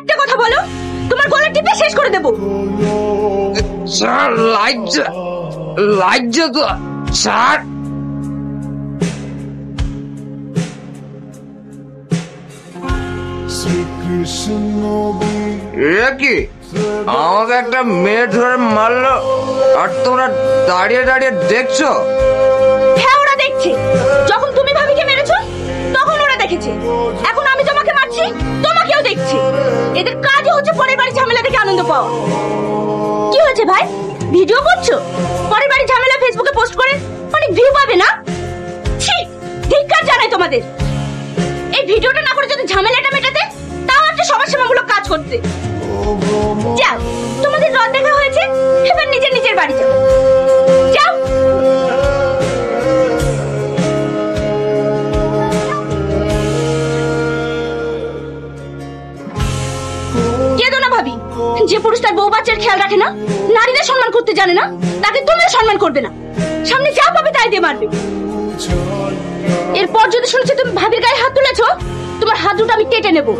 একটা কথা বলো, তোমার গলা টিপে শেষ করে দেবো। স্যার লাইট তো স্যার। এ কি আমাকে একটা মেয়ে ধরে মারলো আর তোমরা দাঁড়িয়ে দাঁড়িয়ে দেখছো? হ্যাঁ ওরা দেখছে, যখন তুমি ভাবিকে মেরেছো তখন ওরা দেখেছে, এখন আমি তোমাকে মারছি তোমাকেও দেখছি। এদের কাজই হচ্ছে পরের বাড়ি ঝামেলা থেকে আনন্দ পাওয়া। কি হয়েছে ভাই, ভিডিও করছো? পরের বাড়ি ঝামেলা ফেসবুকে পোস্ট করে অনেক ভিউ পাবে না? ছি, ধিক্কার জানাই তোমাদের। এই ভিডিওটা না করে যদি ঝামেলাটা মেটাতে, তাও একটা সমাজসেবামূলক কাজ করতে। যাও, তোমাদের রদ দেখা হয়েছে, এবার নিজের নিজের বাড়ি যাও। যাও। কেঁদো না ভাবি, যে পুরুষ তার বউ বাচ্চার খেয়াল রাখে না, নারীদের সম্মান করতে জানে না, তাকে তুমিও সম্মান করবে না। সামনে যা পাবে তাই দিয়ে মারবে। এরপর যদি শুনেছি তুমি ভাবির গায়ে হাত তুলেছো, তোমার হাত দুটো আমি কেটে নেবো।